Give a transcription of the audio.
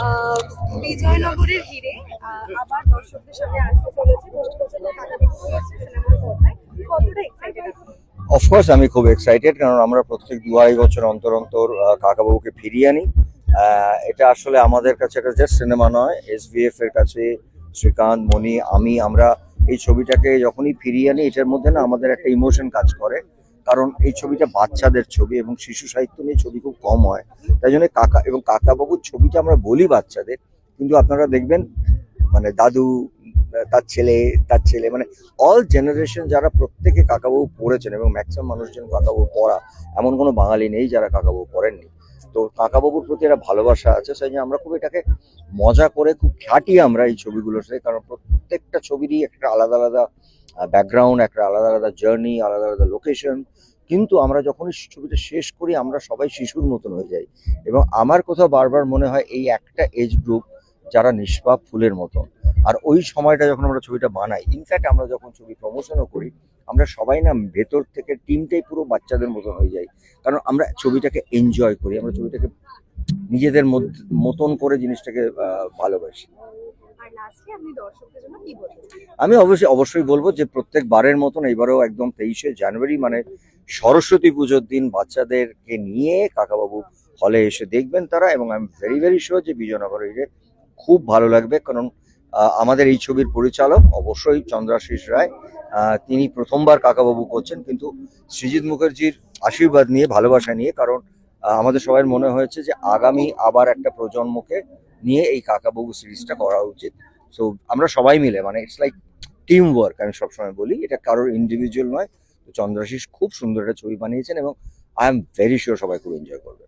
আহ, বিজয়নগরের হিরে আবার দর্শকদের সামনে আসতে চলেছে। সিনেমার পর্দায় কতটা এক্সাইটেড আপনি? অফকোর্স আমি খুব এক্সাইটেড, কারণ আমরা প্রত্যেক 2-2.5 বছর অন্তর অন্তর কাকাবাবুকে ফিরিয়ে আনি। এটা আসলে আমাদের কাছে একটা জাস্ট সিনেমা নয়, এসভিএফ এর কাছে শ্রীকান্ত, মণি, আমরা এই ছবিটাকে যখনই ফিরিয়ে আনি, এটার মধ্যে না আমাদের একটা ইমোশন কাজ করে। কারণ এই ছবিটা বাচ্চাদের ছবি এবং শিশু সাহিত্য নিয়ে ছবি খুব কম হয়। তাই জন্য কাকাবাবুর ছবিটা আমরা বলি বাচ্চাদের, কিন্তু আপনারা দেখবেন মানে দাদু, তার ছেলে মানে অল জেনারেশন যারা প্রত্যেকে কাকাবাবু পড়েছেন, এবং ম্যাক্সিমাম মানুষজন কাকাবাবু পড়া, এমন কোনো বাঙালি নেই যারা কাকাবাবু পড়েননি। তো কাকাবাবুর প্রতি একটা ভালোবাসা আছে, সেই জন্য আমরা খুব এটাকে মজা করে খুব খাটি আমরা এই ছবিগুলোর সাথে। কারণ প্রত্যেকটা ছবিরই একটা আলাদা আলাদা ব্যাকগ্রাউন্ড, একটা আলাদা আলাদা জার্নি, আলাদা আলাদা লোকেশন। কিন্তু আমরা যখনই ছবিটা শেষ করি, আমরা সবাই শিশুর মতন হয়ে যাই। এবং আমার কোথাও বারবার মনে হয় এই একটা এজ গ্রুপ যারা নিষ্পাপ ফুলের মতন। আর ওই সময়টা যখন আমরা ছবিটা বানাই, ইনফ্যাক্ট আমরা যখন ছবি প্রমোশনও করি, আমরা সবাই না ভেতর থেকে টিমটাই পুরো বাচ্চাদের মতন হয়ে যাই। কারণ আমরা ছবিটাকে এনজয় করি, আমরা ছবিটাকে নিজেদের মতন করে জিনিসটাকে ভালোবাসি। আর লাস্টে আপনি দর্শকদের জন্য কি বলবেন? আমি অবশ্যই বলবো যে প্রত্যেকবারের মতন এবারেও একদম 23শে জানুয়ারি মানে সরস্বতী পুজোর দিন বাচ্চাদেরকে নিয়ে কাকাবাবু হলে এসে দেখবেন তারা। এবং আমি ভেরি শিওর যে বিজয়নগরের হিরে খুব ভালো লাগবে। কারণ আমাদের এই ছবির পরিচালক অবশ্যই চন্দ্রাশিস রায়, তিনি প্রথমবার কাকাবাবু করছেন, কিন্তু সৃজিত মুখার্জির আশীর্বাদ নিয়ে, ভালোবাসা নিয়ে। কারণ আমাদের সবার মনে হয়েছে যে আগামী আবার একটা প্রজন্মকে নিয়ে এই কাকাবাবু সিরিজটা করা উচিত। সো আমরা সবাই মিলে, মানে ইটস লাইক টিম ওয়ার্ক, আমি সবসময় বলি, এটা কারোর ইন্ডিভিজুয়াল নয়। তো চন্দ্রাশিস খুব সুন্দর একটা ছবি বানিয়েছেন, এবং আই এম ভেরি শিওর সবাই খুব এনজয় করবে।